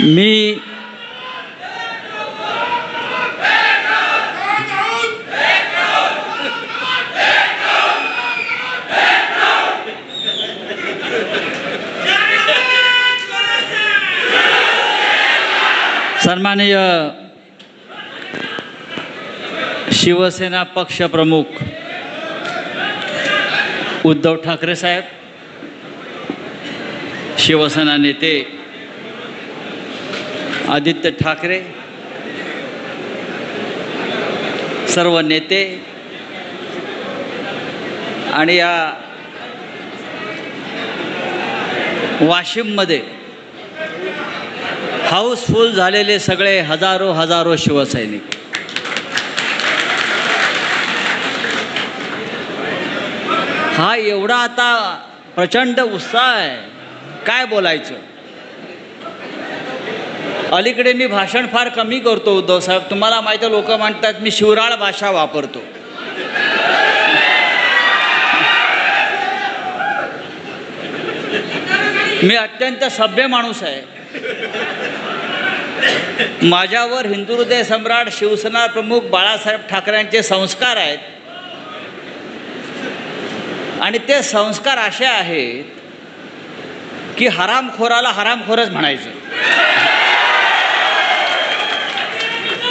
मी सन्माननीय शिवसेना पक्षप्रमुख उद्धव ठाकरे साहेब, शिवसेना नेते आदित्य ठाकरे, सर्व नेते आणि या वाशिममध्ये हाऊसफुल झालेले सगळे हजारो शिवसैनिक, हा एवढा आता प्रचंड उत्साह आहे, काय बोलायचं. अलीकडे मी भाषण फार कमी करतो उद्धव साहेब, तुम्हाला माहिती आहे. लोक म्हणतात मी शिवराळ भाषा वापरतो. मी अत्यंत सभ्य माणूस आहे. माझ्यावर हिंदू हृदय सम्राट शिवसेना प्रमुख बाळासाहेब ठाकरेंचे संस्कार आहेत आणि ते संस्कार असे आहेत की हरामखोराला हरामखोरच म्हणायचं,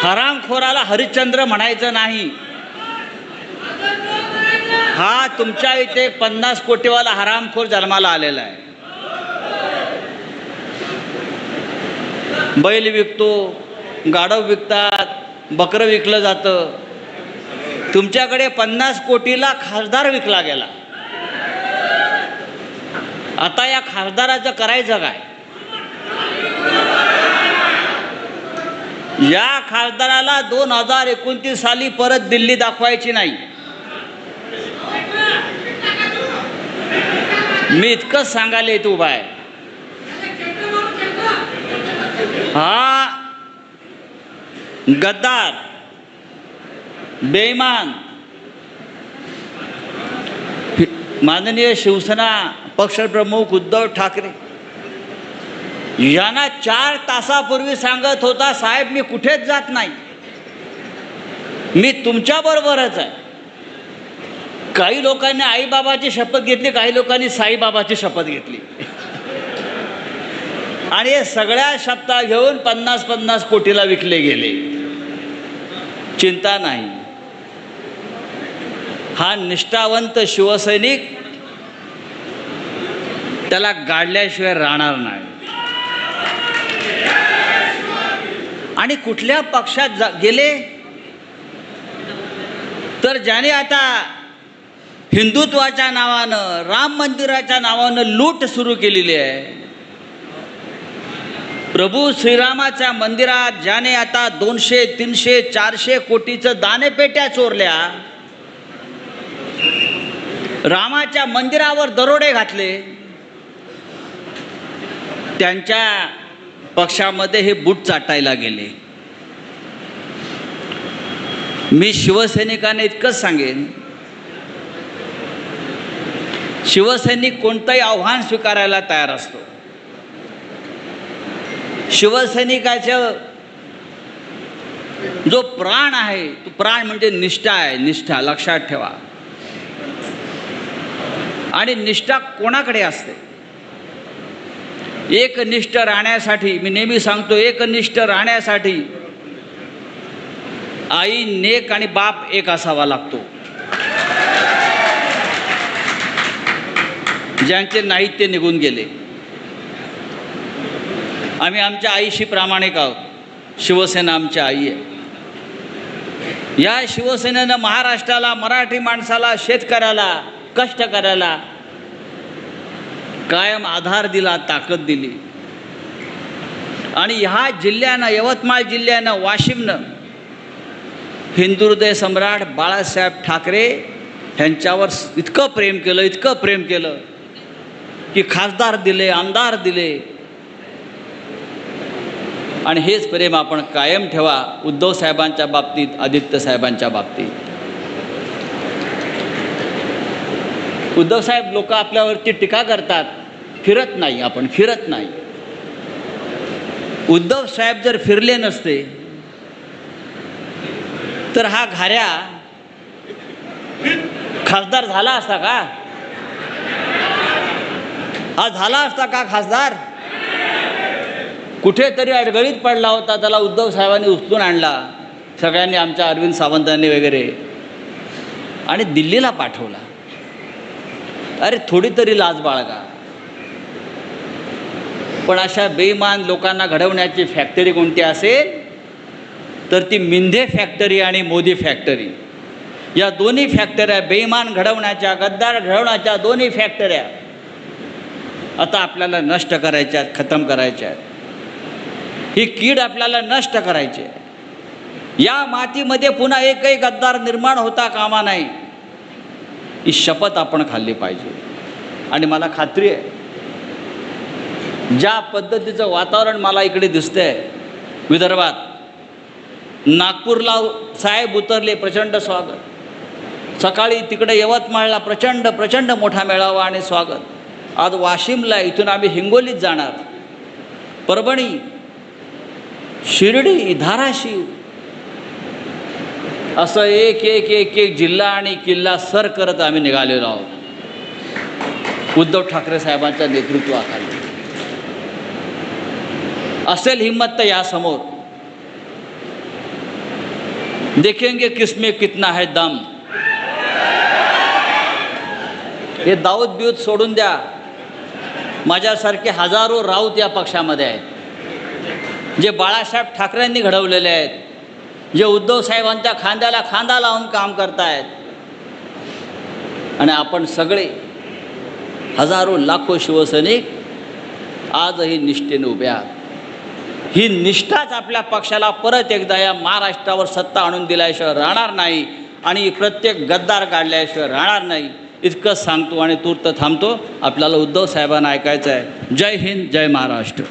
हरामखोराला हरिश्चंद्र म्हणायचं नाही. हा तुमच्या इथे 50 कोटीवाला हरामखोर जन्माला आलेला आहे. बैल विकतो, गाढव विकतात, बकरं विकलं जातं. तुमच्याकडे 50 कोटीला खासदार विकला गेला. आता या खासदाराचं करायचं काय? या खासदाराला 2029 साली परत दिल्ली दाखवायची नाही. मी इतकंच सांगायला येतो उभा आहे. हा गद्दार, बेईमान माननीय शिवसेना पक्षप्रमुख उद्धव ठाकरे यांना 4 तासापूर्वी सांगत होता, साहेब मी कुठेच जात नाही, मी तुमच्या बरोबरच आहे. काही लोकांनी आईबाबाची शपथ घेतली, काही लोकांनी साईबाबाची शपथ घेतली आणि हे सगळ्या शपथा घेऊन 50 कोटीला विकले गेले. चिंता नाही. हा निष्ठावंत शिवसैनिक त्याला गाडल्याशिवाय राहणार नाही. आणि कुठल्या पक्षात गेले तर ज्याने आता हिंदुत्वाच्या नावानं, राम मंदिराच्या नावानं लूट सुरू केलेली आहे. प्रभू श्रीरामाच्या मंदिरात ज्याने आता 200, 300, 400 कोटीचं दानपेट्या चोरल्या, रामाच्या मंदिरावर दरोडे घातले, त्यांच्या पक्षामध्ये हे बूट चाटायला गेले. मी शिवसैनिकांना इतकंच सांगेन, शिवसैनिक कोणतंही आव्हान स्वीकारायला तयार असतो. शिवसैनिकाचं जो प्राण आहे तो प्राण म्हणजे निष्ठा आहे. निष्ठा लक्षात ठेवा. आणि निष्ठा कोणाकडे असते? एकनिष्ठ राहण्यासाठी, मी नेहमी सांगतो, एकनिष्ठ राहण्यासाठी आई नेक आणि बाप एक असावा लागतो. ज्यांचे नाहीत ते निघून गेले. आम्ही आमच्या आईशी प्रामाणिक आहोत. शिवसेना आमची आई आहे. या शिवसेनेनं महाराष्ट्राला, मराठी माणसाला, शेतकऱ्याला, कष्टकऱ्याला कायम आधार दिला, ताकद दिली. आणि ह्या जिल्ह्यानं, यवतमाळ जिल्ह्यानं, वाशिमनं हिंदू हृदय सम्राट बाळासाहेब ठाकरे ह्यांच्यावर इतकं प्रेम केलं की खासदार दिले, आमदार दिले. आणि हेच प्रेम आपण कायम ठेवा उद्धव साहेबांच्या बाबतीत, आदित्य साहेबांच्या बाबतीत. उद्धव साहेब, लोक आपल्यावरती टीका करतात, फिरत नाही, आपण फिरत नाही. उद्धव साहेब जर फिरले नसते तर हा घाऱ्या खासदार झाला असता का? हा झाला असता का खासदार? कुठेतरी अडगळीत पडला होता, त्याला उद्धव साहेबांनी उचलून आणला, सगळ्यांनी, आमच्या अरविंद सावंतांनी वगैरे, आणि दिल्लीला पाठवला. अरे थोडी तरी लाज बाळगा. पण अशा बेईमान लोकांना घडवण्याची फॅक्टरी कोणती असेल तर ती मिंधे फॅक्टरी आणि मोदी फॅक्टरी. या दोन्ही फॅक्टऱ्या, बेईमान घडवण्याच्या, गद्दार घडवण्याच्या दोन्ही फॅक्टऱ्या आता आपल्याला नष्ट करायच्या आहेत, खतम करायच्या आहेत. ही कीड आपल्याला नष्ट करायची आहे. या मातीमध्ये पुन्हा एकही गद्दार निर्माण होता कामा नाही, ही शपथ आपण खाल्ली पाहिजे. आणि मला खात्री आहे, ज्या पद्धतीचं वातावरण मला इकडे दिसतंय विदर्भात, नागपूरला साहेब उतरले, प्रचंड स्वागत. सकाळी तिकडे यवतमाळला प्रचंड मोठा मेळावा आणि स्वागत. आज वाशिमला, इथून आम्ही हिंगोलीत जाणार, परभणी, शिर्डी, धाराशिव, असं एक एक एक एक जिल्हा आणि किल्ला सर करत आम्ही निघालेलो आहोत उद्धव ठाकरे साहेबांच्या नेतृत्वाखाली. असेल हिम्मत तर या समोर. देखेंगे किसमें कितना है दम. हे दाऊद बिऊद सोडून द्या. माझ्यासारखे हजारो राऊत या पक्षामध्ये आहेत, जे बाळासाहेब ठाकरेंनी घडवलेले आहेत, जे उद्धव साहेबांच्या खांद्याला खांदा लावून काम करतायत. आणि आपण सगळे हजारो लाखो शिवसैनिक आजही निष्ठेने उभे आहात. ही निष्ठाच आपल्या पक्षाला परत एकदा या महाराष्ट्रावर सत्ता आणून दिल्याशिवाय राहणार नाही, आणि प्रत्येक गद्दार काढल्याशिवाय राहणार नाही. इतकंच सांगतो आणि तूर्त थांबतो. आपल्याला उद्धव साहेबांना ऐकायचं आहे. जय हिंद, जय महाराष्ट्र.